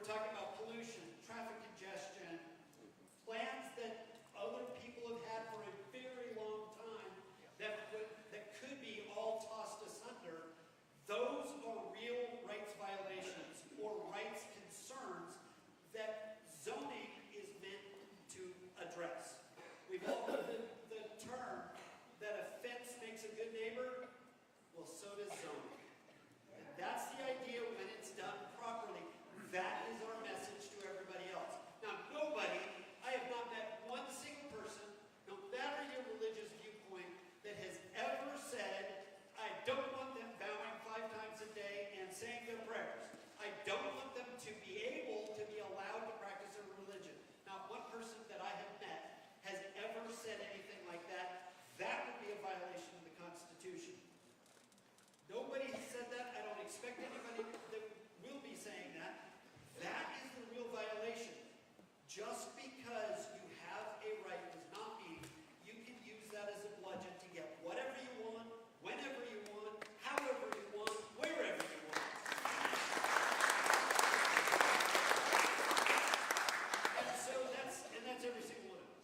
We're talking about pollution, traffic congestion, plans that other people have had for a very long time that could be all tossed asunder. Those are real rights violations or rights concerns that zoning is meant to address. We've all heard the term that a fence makes a good neighbor. Well, so does zoning. And that's the idea when it's done properly. That is our message to everybody else. Now, I have not met one single person, no matter your religious viewpoint, that has ever said, I don't want them bowing 5 times a day and saying their prayers. I don't want them to be able to be allowed to practice their religion. Not one person that I have met has ever said anything like that. That would be a violation of the Constitution. Nobody has said that. I don't expect anybody that will be saying that. That is the real violation. Just because you have a right does not mean you can use that as a bludgeon to get whatever you want, whenever you want, however you want, wherever you want. And that's every single one of us.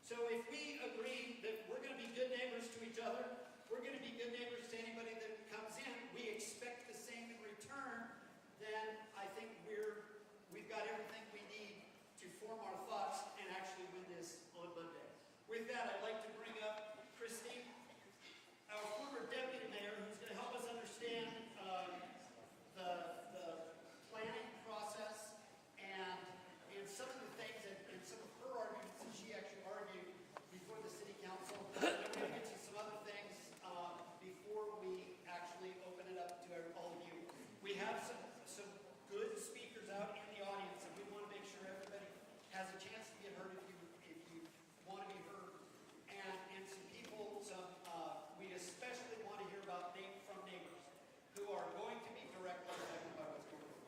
So if we agree that we're going to be good neighbors to each other, we're going to be good neighbors to anybody that comes in, we expect the same in return, then I think we've got everything we need to form our thoughts and actually win this on Monday. With that, I'd like to bring up Christine, our former deputy mayor, who's going to help us understand the planning process and some of the things and some of her arguments that she actually argued before the city council. And we're going to get to some other things before we actually open it up to all of you. We have some good speakers out in the audience, and we want to make sure everybody has a chance to get heard if you want to be heard. And some people, we especially want to hear about from neighbors who are going to be directly affected by what's going on.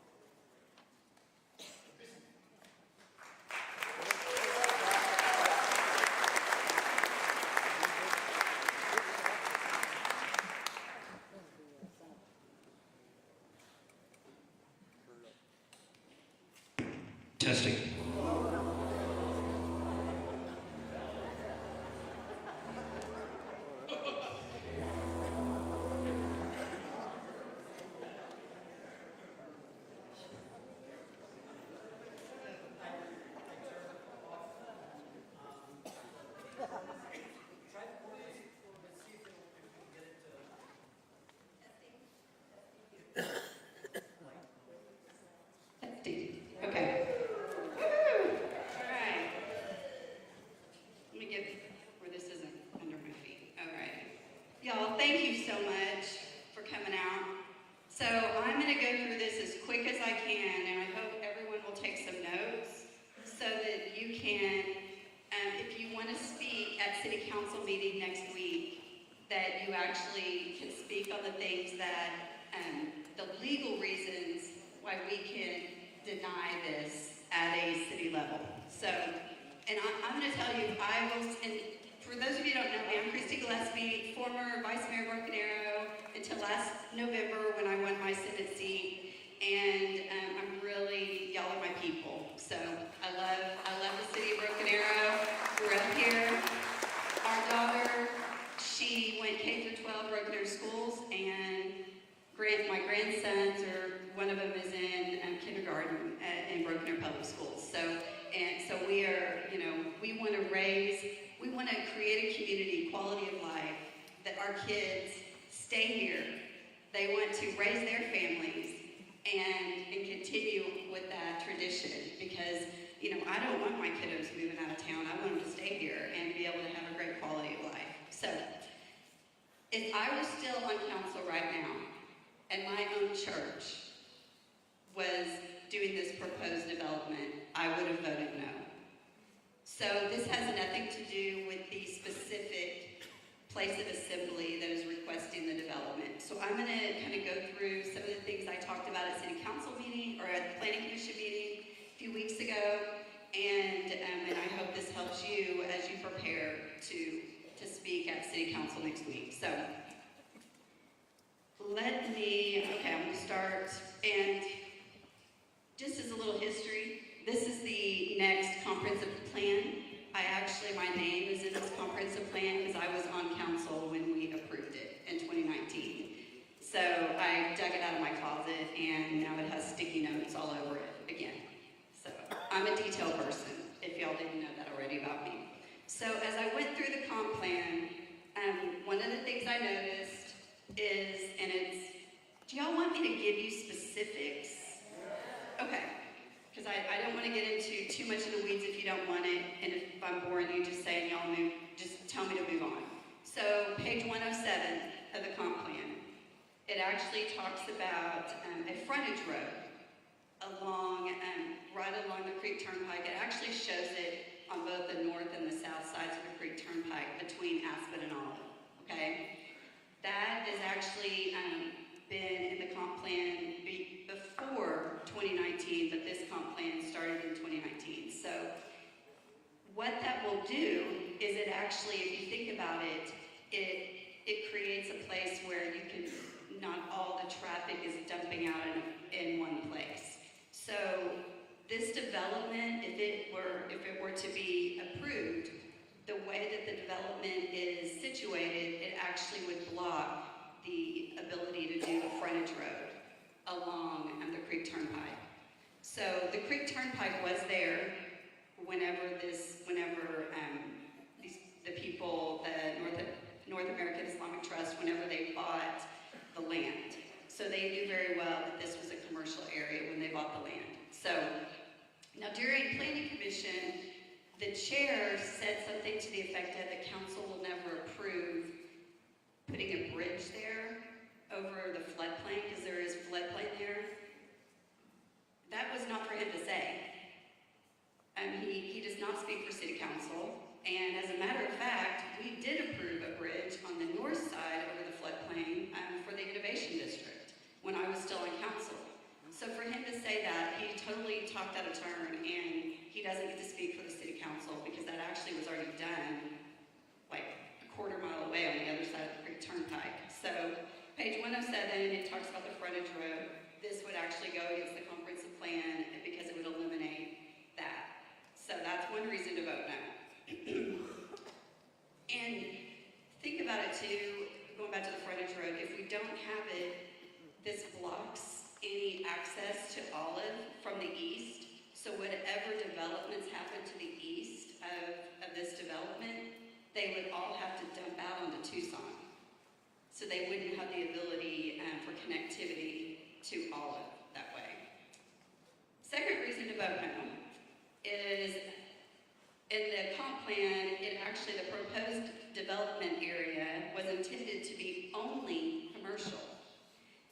Testing. Okay. All right. Let me get where this isn't under my feet. All right. Y'all, thank you so much for coming out. So I'm going to go through this as quick as I can, and I hope everyone will take some notes so that you can, if you want to speak at city council meeting next week, that you actually can speak on the things that, the legal reasons why we can deny this at a city level. So, and I'm going to tell you, and for those of you who don't know me, I'm Christy Gillespie, former Vice Mayor Broken Arrow until last November when I won my Senate seat. And I'm really, y'all are my people. So I love the city of Broken Arrow. We're up here. Our daughter, she went K through 12 Broken Arrow schools, and my grandsons, one of them is in kindergarten in Broken Arrow Public Schools. So we are, we want to create a community, quality of life, that our kids stay here. They want to raise their families and continue with that tradition, because, I don't want my kiddos moving out of town. I want them to stay here and be able to have a great quality of life. So if I was still on council right now, and my own church was doing this proposed development, I would have voted no. So this has nothing to do with the specific place of assembly that is requesting the development. So I'm going to kind of go through some of the things I talked about at city council meeting, or at the planning commission meeting a few weeks ago, and I hope this helps you as you prepare to speak at city council next week. So I'm going to start, and just as a little history, this is the next comprehensive plan. My name is in this comprehensive plan because I was on council when we approved it in 2019. So I dug it out of my closet and now it has sticky notes all over it again. So I'm a detail person, if y'all didn't know that already about me. So as I went through the comp plan, one of the things I noticed is, do y'all want me to give you specifics? Okay. Because I don't want to get into too much in the weeds if you don't want it, and if I'm boring you, just say and y'all move, just tell me to move on. So page 107 of the comp plan, it actually talks about a frontage road right along the Creek Turnpike. It actually shows it on both the north and the south sides of the Creek Turnpike between Aspen and Olive, okay? That has actually been in the comp plan before 2019, but this comp plan started in 2019. So what that will do is it actually, if you think about it, it creates a place where you can, not all the traffic is dumping out in one place. So this development, if it were to be approved, the way that the development is situated, it actually would block the ability to do a frontage road along the Creek Turnpike. So the Creek Turnpike was there whenever the people, the North American Islamic Trust, whenever they bought the land. So they knew very well that this was a commercial area when they bought the land. So now during Planning Commission, the chair said something to the effect that the council will never approve putting a bridge there over the floodplain, because there is floodplain there. That was not for him to say. He does not speak for city council, and as a matter of fact, we did approve a bridge on the north side over the floodplain for the Innovation District when I was still on council. So for him to say that, he totally talked out of turn, and he doesn't get to speak for the city council because that actually was already done like a quarter mile away on the other side of the Creek Turnpike. So page 107, it talks about the frontage road. This would actually go against the comprehensive plan because it would eliminate that. So that's one reason to vote no. And think about it too, going back to the frontage road, if we don't have it, this blocks any access to Olive from the east. So whatever developments happen to the east of this development, they would all have to dump out onto Tucson. So they wouldn't have the ability for connectivity to Olive that way. Second reason to vote no is in the comp plan, the proposed development area was intended to be only commercial.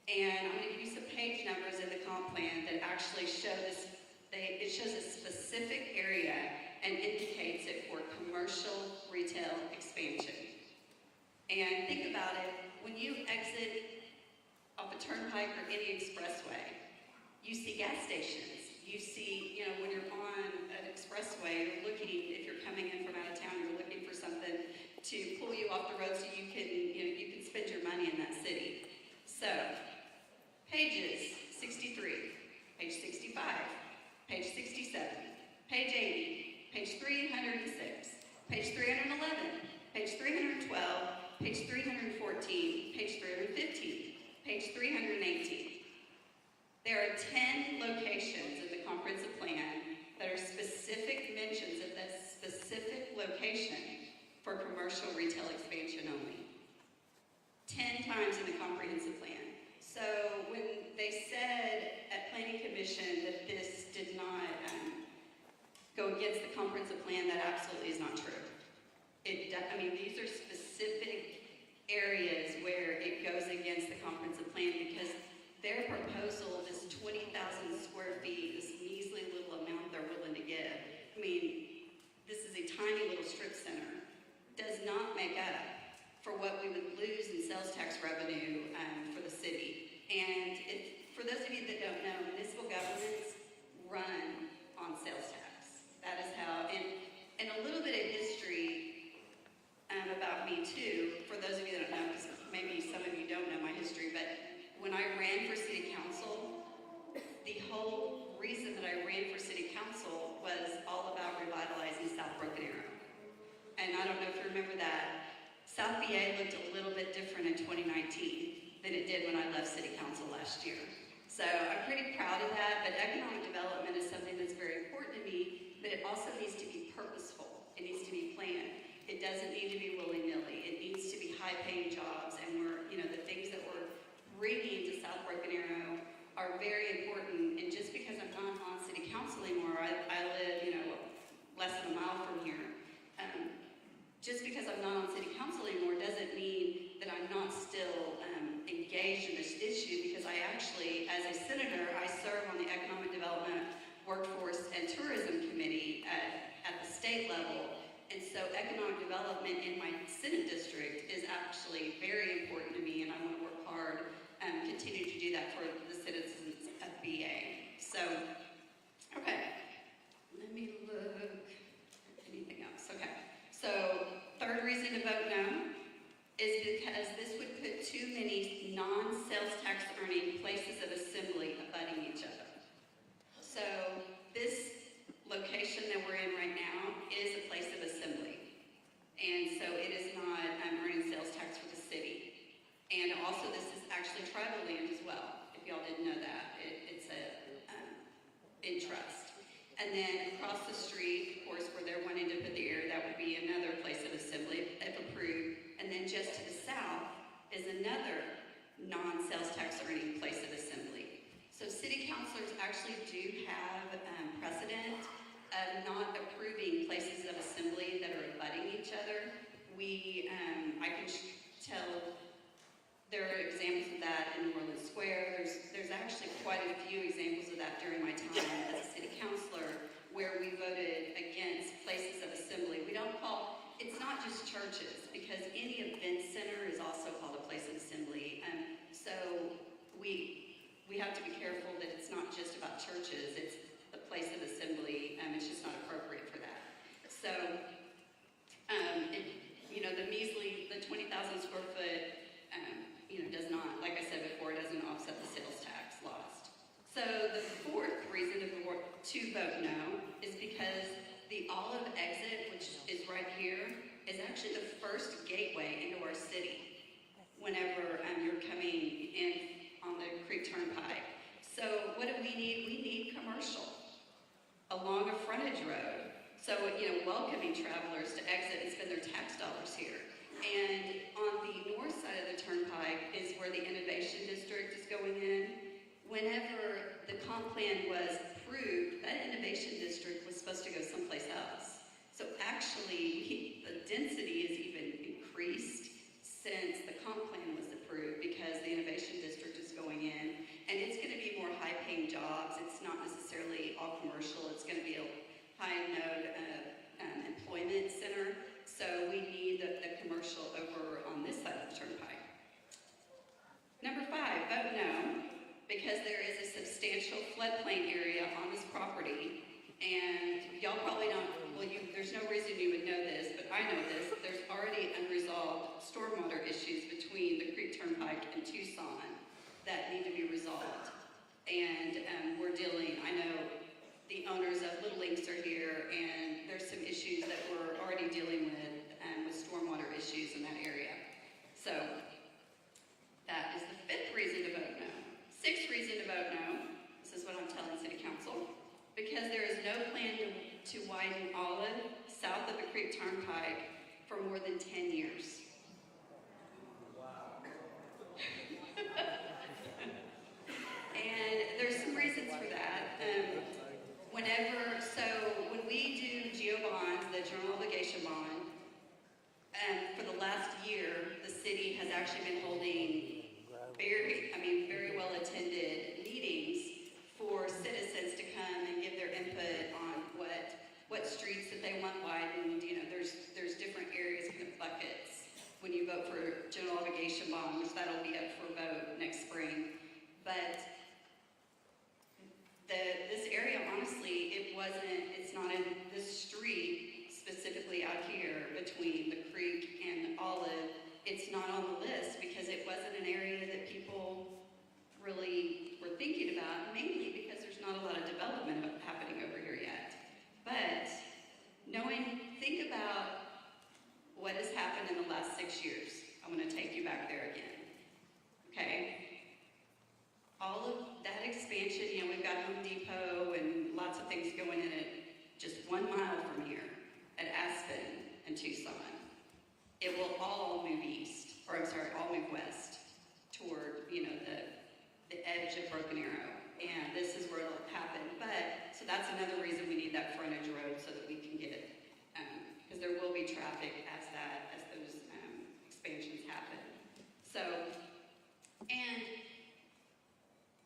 And I'm going to give you some page numbers in the comp plan that actually show this. It shows a specific area and indicates it for commercial retail expansion. And think about it, when you exit off a turnpike or any expressway, you see gas stations. You see, when you're on an expressway, you're looking, if you're coming in from out of town, you're looking for something to pull you off the road so you can spend your money in that city. So, pages 63, page 65, page 67, page 80, page 306, page 311, page 312, page 314, page 315, page 318. There are 10 locations in the comprehensive plan that are specific mentions of this specific location for commercial retail expansion only. 10 times in the comprehensive plan. So when they said at Planning Commission that this did not go against the comprehensive plan, that absolutely is not true. These are specific areas where it goes against the comprehensive plan because their proposal, this 20,000 square feet, this measly little amount they're willing to give, this is a tiny little strip center, does not make up for what we would lose in sales tax revenue for the city. And for those of you that don't know, municipal governments run on sales tax. That is how, and a little bit of history about me too, for those of you that don't know, because maybe some of you don't know my history, but when I ran for city council, last year. So I'm pretty proud of that, but economic development is something that's very important to me, but it also needs to be purposeful. It needs to be planned. It doesn't need to be willy-nilly. It needs to be high-paying jobs, and the things that we're bringing to South Broken Arrow are very important. And just because I'm not on city council anymore, I live, less than a mile from here. Just because I'm not on city council anymore doesn't mean that I'm not still engaged in this issue, because I actually, as a senator, I serve on the Economic Development, Workforce, and Tourism Committee at the state level. And so economic development in my Senate district is actually very important to me, and I want to work hard and continue to do that for the citizens of BA. So, okay, let me look. Anything else? Okay. So, third reason to vote no is because this would put too many non-sales tax earning places of assembly abutting each other. So, this location that we're in right now is a place of assembly. And so it is not earning sales tax for the city. And also this is actually tribal land as well, if y'all didn't know that. It's in trust. And then across the street, of course, where they're wanting to put the area, that would be another place of assembly, if approved. And then just to the south is another non-sales tax earning place of assembly. So city councilors actually do have precedent of not approving places of assembly that are abutting each other. I can tell there are examples of that in New Orleans Square. There's actually quite a few examples of that during my time as a city councilor, where we voted against places of assembly. It's not just churches, because any event center is also called a place of assembly. So we have to be careful that it's not just about churches, it's the place of assembly, it's just not appropriate for that. So, the measly, the 20,000 square foot, does not, like I said before, doesn't offset the sales tax lost. So the fourth reason to vote no is because the Olive exit, which is right here, is actually the first gateway into our city whenever you're coming in on the Creek Turnpike. So what do we need? We need commercial along a frontage road. So, welcoming travelers to exit and spend their tax dollars here. And on the north side of the turnpike is where the Innovation District is going in. Whenever the comp plan was approved, that Innovation District was supposed to go someplace else. So actually, the density is even increased since the comp plan was approved, because the Innovation District is going in. And it's going to be more high-paying jobs. It's not necessarily all commercial. It's going to be a high-node employment center. So we need the commercial over on this side of the turnpike. Number 5, vote no, because there is a substantial floodplain area on this property. And y'all probably don't, there's no reason you would know this, but I know this. There's already unresolved stormwater issues between the Creek Turnpike and Tucson that need to be resolved. And I know the owners of Little Links are here, and there's some issues that we're already dealing with stormwater issues in that area. So that is the 5th reason to vote no. 6th reason to vote no, this is what I'm telling City Council, because there is no plan to widen Olive south of the Creek Turnpike for more than 10 years. Wow. And there's some reasons for that. When we do GEO bonds, the general obligation bond, for the last year, the city has actually been holding very well-attended meetings for citizens to come and give their input on what streets that they want widened. There's different areas, kind of buckets, when you vote for general obligation bond, which that'll be up for vote next spring. But this area, honestly, it's not in this street specifically out here between the creek and Olive. It's not on the list because it wasn't an area that people really were thinking about, mainly because there's not a lot of development happening over here yet. But think about what has happened in the last 6 years. I'm going to take you back there again. Okay? all move east, or I'm sorry, all move west toward, you know, the edge of Broken Arrow. And this is where it'll happen. But, so that's another reason we need that frontage road so that we can get, because there will be traffic as those expansions happen. So, and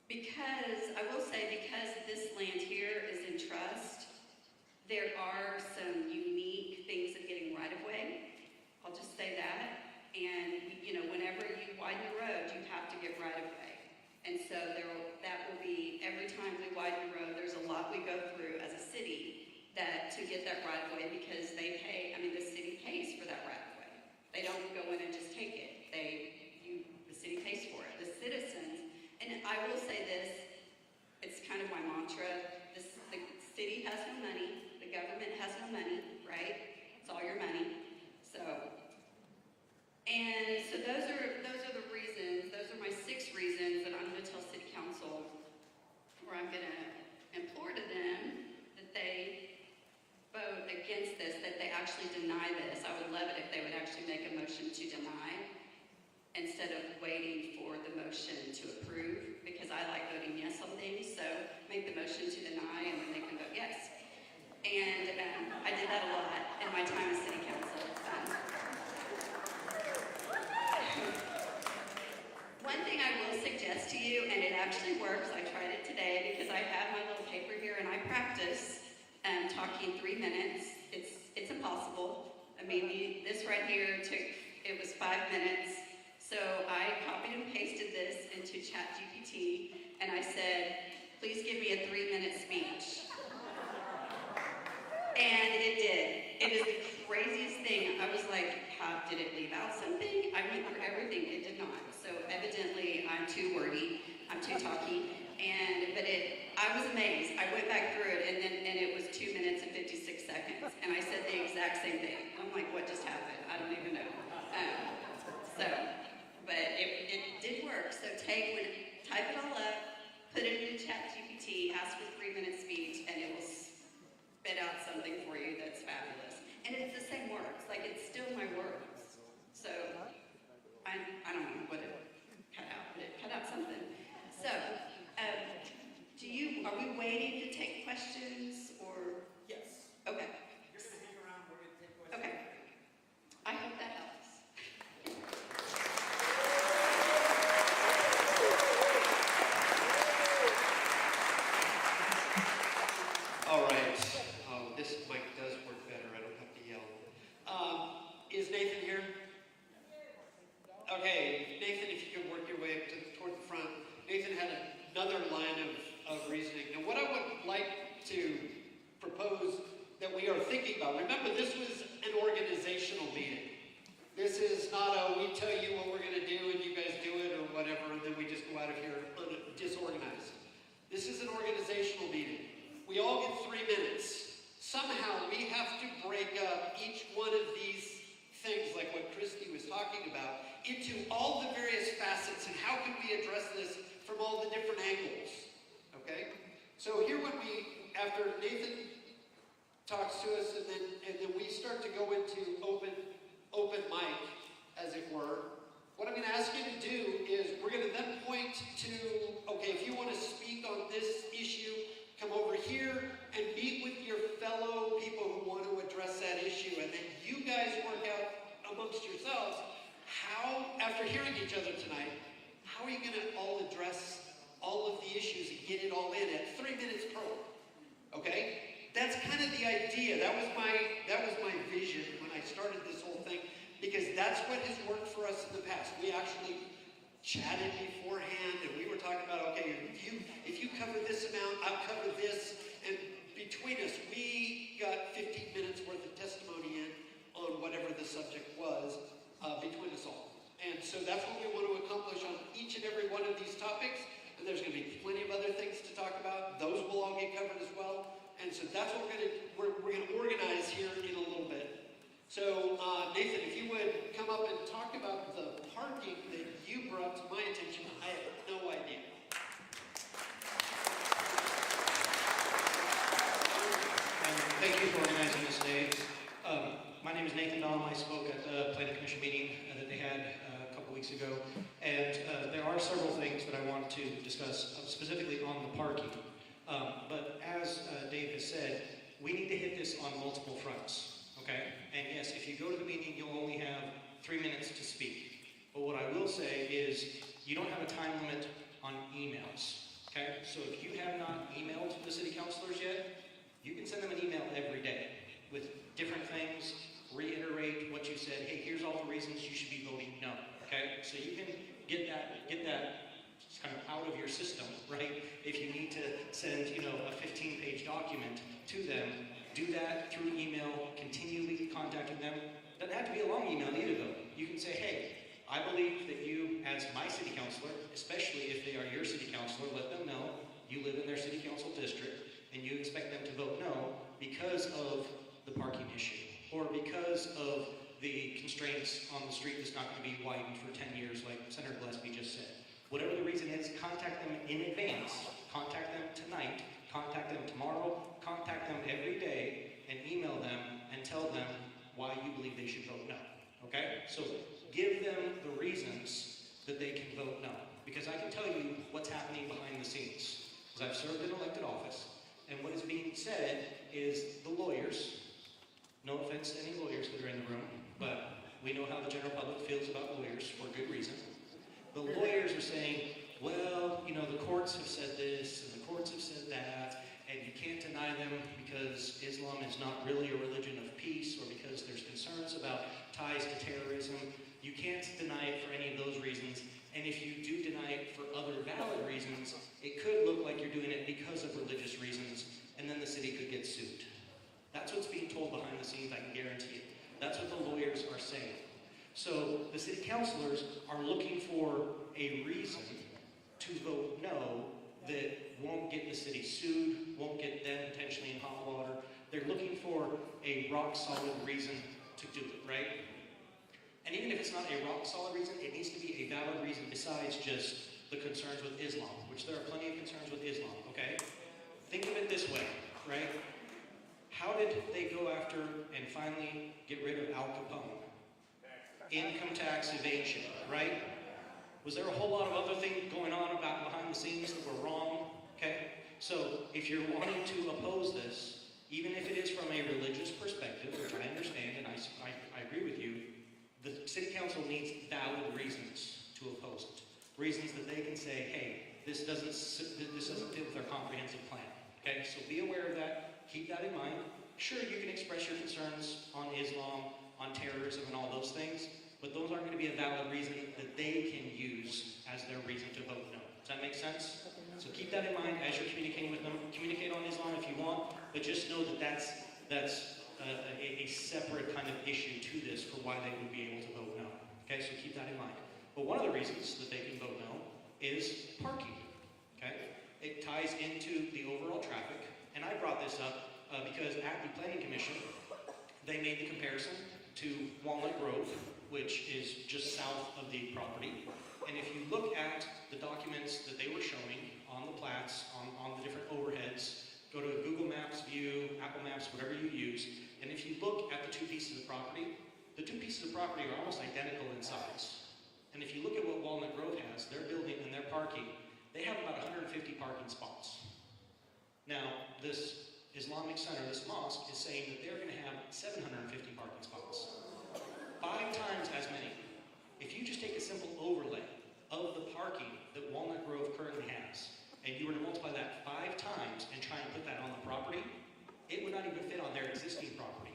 because, I will say, because this land here is in trust, there are some unique things of getting right-of-way. I'll just say that. And, you know, whenever you widen the road, you have to get right-of-way. And so that will be, every time we widen the road, there's a lot we go through as a city to get that right-of-way, because they pay, I mean, the city pays for that right-of-way. They don't go in and just take it. The city pays for it. The citizens, and I will say this, it's kind of my mantra, the city has no money, the government has no money, right? It's all your money. So those are the reasons, those are my 6 reasons that I'm going to tell City Council, where I'm going to implore to them that they vote against this, that they actually deny this. I would love it if they would actually make a motion to deny instead of waiting for the motion to approve, because I like voting yes on things, so make the motion to deny and then they can vote yes. And I did that a lot in my time as City Council. One thing I will suggest to you, and it actually works, I tried it today because I have my little paper here and I practice talking 3 minutes. It's impossible. I mean, this right here it was 5 minutes. So I copied and pasted this into ChatGPT and I said, please give me a 3-minute speech. And it did. It is the craziest thing. I was like, how did it leave out something? I went through everything. It did not. So evidently, I'm too wordy. I'm too talky. But I was amazed. I went back through it, and it was 2 minutes and 56 seconds. And I said the exact same thing. I'm like, what just happened? I don't even know. But it did work. So type it all up, put it into ChatGPT, ask for 3-minute speech, and it will spit out something for you that's fabulous. And it's the same words, like it's still my words. So I don't know what it cut out, but it cut out something. So are we waiting to take questions or? Yes. Okay. You're going to hang around, we're going to take questions. Okay. I hope that helps. All right. This mic does work better. I don't have to yell. Is Nathan here? Okay, Nathan, if you could work your way up toward the front. Nathan had another line of reasoning. Now, what I would like to propose that we are thinking about, remember, this was an organizational meeting. This is not we tell you what we're going to do and you guys do it or whatever, and then we just go out of here disorganized. This is an organizational meeting. We all get 3 minutes. Somehow we have to break up each one of these things, like what Christy was talking about, into all the various facets and how can we address this from all the different angles. Okay? So here after Nathan talks to us and then we start to go into open mic, as it were, what I'm going to ask you to do is we're going to then point to, okay, if you want to speak on this issue, come over here and meet with your fellow people who want to address that issue. And then you guys work out amongst yourselves how, after hearing each other tonight, how are you going to all address all of the issues and get it all in at 3 minutes per one? Okay? That's kind of the idea. That was my vision when I started this whole thing, because that's what has worked for us in the past. We actually chatted beforehand, and we were talking about, okay, if you cover this amount, I'll cover this, and between us, we got 15 minutes worth of testimony in on whatever the subject was between us all. And so that's what we want to accomplish on each and every one of these topics, and there's going to be plenty of other things to talk about. Those will all get covered as well, and so that's what we're going to organize here in a little bit. So, Nathan, if you would come up and talk about the parking that you brought to my attention. I have no idea. Thank you for organizing this day. My name is Nathan Dahm. I spoke at the Planning Commission meeting to discuss specifically on the parking. But as Dave has said, we need to hit this on multiple fronts, okay? And yes, if you go to the meeting, you'll only have 3 minutes to speak. But what I will say is, you don't have a time limit on emails, okay? So if you have not emailed the city councilors yet, you can send them an email every day with different things, reiterate what you said. Hey, here's all the reasons you should be voting no, okay? So you can get that kind of out of your system, right? If you need to send, a 15-page document to them, do that through email, continually contacting them. Doesn't have to be a long email either, though. You can say, hey, I believe that you, as my city councilor, especially if they are your city councilor, let them know you live in their city council district and you expect them to vote no because of the parking issue or because of the constraints on the street that's not going to be widened for 10 years like Senator Gillespie just said. Whatever the reason is, contact them in advance. Contact them tonight, contact them tomorrow, contact them every day, and email them and tell them why you believe they should vote no, okay? So give them the reasons that they can vote no. Because I can tell you what's happening behind the scenes. Because I've served in elected office, and what is being said is the lawyers, no offense to any lawyers that are in the room, but we know how the general public feels about lawyers for good reason. The lawyers are saying, well, the courts have said this, and the courts have said that, and you can't deny them because Islam is not really a religion of peace, or because there's concerns about ties to terrorism. You can't deny it for any of those reasons, and if you do deny it for other valid reasons, it could look like you're doing it because of religious reasons, and then the city could get sued. That's what's being told behind the scenes, I can guarantee it. That's what the lawyers are saying. So the city councilors are looking for a reason to vote no that won't get the city sued, won't get them potentially in hot water. They're looking for a rock-solid reason to do it, right? And even if it's not a rock-solid reason, it needs to be a valid reason besides just the concerns with Islam, which there are plenty of concerns with Islam, okay? Think of it this way, right? How did they go after and finally get rid of Al Capone? Income tax evasion, right? Was there a whole lot of other things going on about behind the scenes that were wrong? Okay? So if you're wanting to oppose this, even if it is from a religious perspective, which I understand and I agree with you, the city council needs valid reasons to oppose it. Reasons that they can say, hey, this doesn't fit with our comprehensive plan. Okay? So be aware of that. Keep that in mind. Sure, you can express your concerns on Islam, on terrorism, and all those things, but those aren't going to be a valid reason that they can use as their reason to vote no. Does that make sense? So keep that in mind as you're communicating with them. Communicate on Islam if you want, but just know that that's a separate kind of issue to this for why they would be able to vote no. Okay, so keep that in mind. But one of the reasons that they can vote no is parking. Okay, it ties into the overall traffic, and I brought this up because at the Planning Commission, they made the comparison to Walnut Grove, which is just south of the property. And if you look at the documents that they were showing on the plats, on the different overheads, go to Google Maps view, Apple Maps, whatever you use, and if you look at the two pieces of property, the two pieces of property are almost identical in size. And if you look at what Walnut Grove has, their building and their parking, they have about 150 parking spots. Now, this Islamic Center, this mosque, is saying that they're going to have 750 parking spots. 5 times as many. If you just take a simple overlay of the parking that Walnut Grove currently has, and you were to multiply that 5 times and try and put that on the property, it would not even fit on their existing property.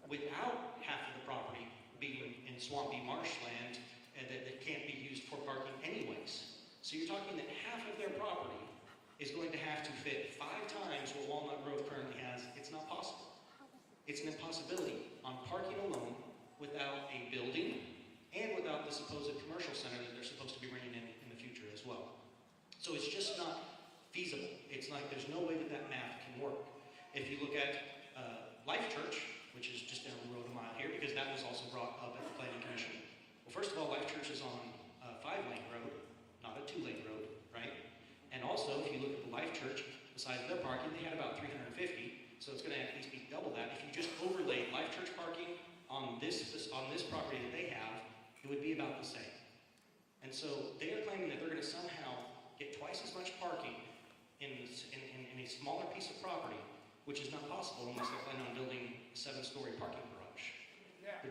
Without half of the property being in swampy marshland that can't be used for parking anyways. So you're talking that half of their property is going to have to fit 5 times what Walnut Grove currently has. It's not possible. It's an impossibility on parking alone without a building and without the supposed commercial center that they're supposed to be bringing in the future as well. So it's just not feasible. It's like there's no way that that math can work. If you look at Life Church, which is just down the road a mile here, because that was also brought up at the Planning Commission. Well, first of all, Life Church is on a 5-lane road, not a 2-lane road, right? And also, if you look at the Life Church, the size of their parking, they had about 350, so it's going to at least be double that. If you just overlay Life Church parking on this property that they have, it would be about the same. And so they are claiming that they're going to somehow get twice as much parking in a smaller piece of property, which is not possible unless they plan on building a 7-story parking garage.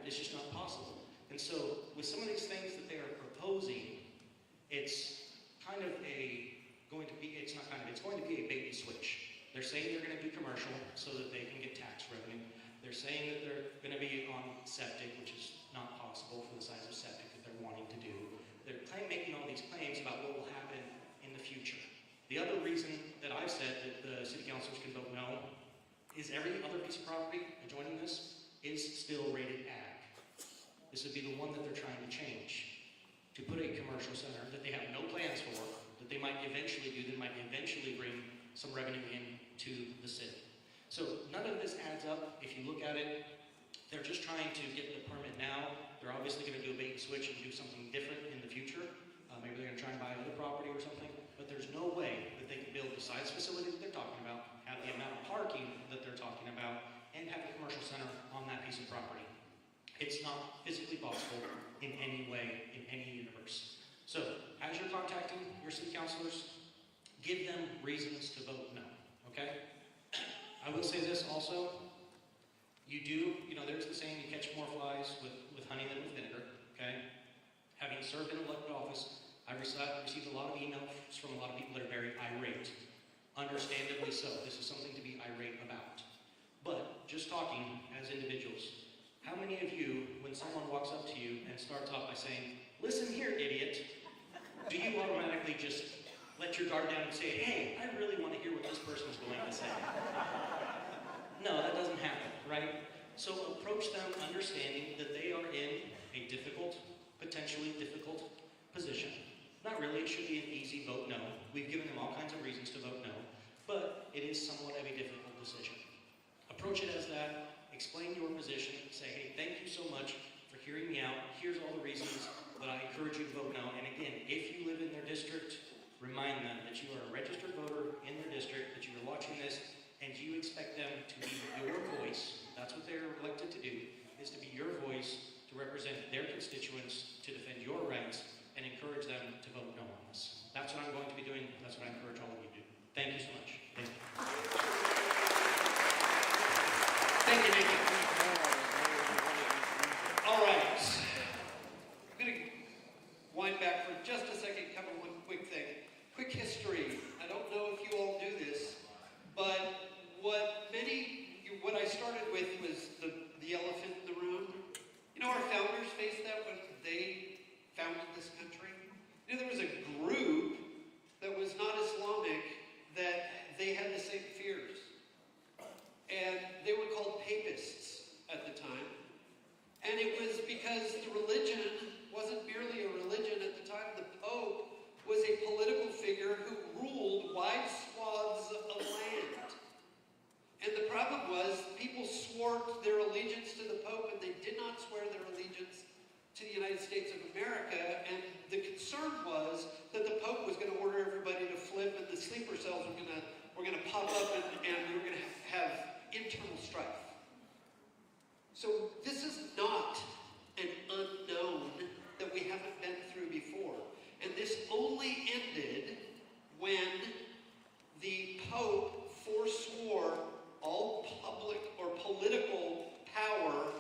It's just not possible. And so with some of these things that they are proposing, it's kind of it's going to be a bait and switch. They're saying they're going to do commercial so that they can get tax revenue. They're saying that they're going to be on septic, which is not possible for the size of septic that they're wanting to do. They're making all these claims about what will happen in the future. The other reason that I've said that the city councilors can vote no is every other piece of property adjoining this is still rated ag. This would be the one that they're trying to change to put a commercial center that they have no plans for, that they might eventually do, that might eventually bring some revenue into the city. So none of this adds up. If you look at it, they're just trying to get the permit now. They're obviously going to do a bait and switch and do something different in the future. Maybe they're going to try and buy another property or something. But there's no way that they can build the size facility that they're talking about, have the amount of parking that they're talking about, and have a commercial center on that piece of property. It's not physically possible in any way, in any universe. So, as you're contacting your city councilors, give them reasons to vote no, okay? I will say this also, there's the saying, you catch more flies with honey than with vinegar, okay? Having served in elected office, I've received a lot of emails from a lot of people that are very irate. Understandably so. This is something to be irate about. But, just talking as individuals, how many of you, when someone walks up to you and starts off by saying, "Listen here, idiot," do you automatically just let your guard down and say, "Hey, I really want to hear what this person's going to say"? No, that doesn't happen, right? So approach them understanding that they are in a potentially difficult position. Not really, it should be an easy vote no. We've given them all kinds of reasons to vote no, but it is somewhat of a difficult decision. Approach it as that, explain your position, say, "Hey, thank you so much for hearing me out. Here's all the reasons that I encourage you to vote no." And again, if you live in their district, remind them that you are a registered voter in their district, that you are watching this, and you expect them to be your voice. That's what they're elected to do, is to be your voice, to represent their constituents, to defend your rights, and encourage them to vote no on this. That's what I'm going to be doing. That's what I encourage all of you to do. Thank you so much. Thank you. Thank you, Nick. All right. I'm going to wind back for just a second, cover one quick thing. Quick history. I don't know if you all knew this, but what I started with was the elephant in the room. You know, our founders faced that when they founded this country. You know, there was a group that was not Islamic that they had the same fears. And they were called papists at the time. And it was because the religion wasn't merely a religion at the time. The Pope was a political figure who ruled wide swaths of land. And the problem was, people swore their allegiance to the Pope, and they did not swear their allegiance to the United States of America. And the concern was that the Pope was going to order everybody to flip, and the sleeper cells were going to pop up, and we were going to have internal strife. So this is not an unknown that we haven't been through before. And this only ended when the Pope forswore all public or political power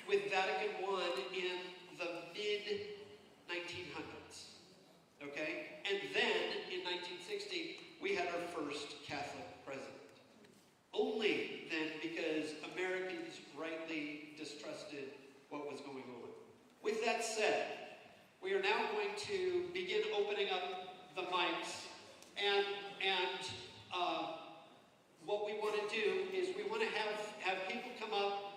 with Vatican I in the mid-1900s. Okay? And then, in 1960, we had our first Catholic president. Only then, because Americans rightly distrusted what was going on. With that said, we are now going to begin opening up the mics, and what we want to do is we want to have people come up,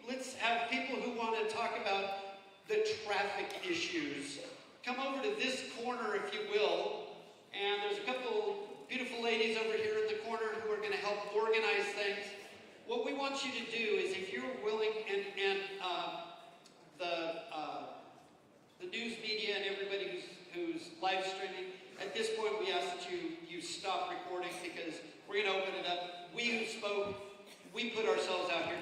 let's have people who want to talk about the traffic issues. Come over to this corner, if you will, and there's a couple beautiful ladies over here in the corner who are going to help organize things. What we want you to do is, if you're willing, and the news media and everybody who's live streaming, at this point we ask that you stop recording, because we're going to open it up. We who spoke, we put ourselves out here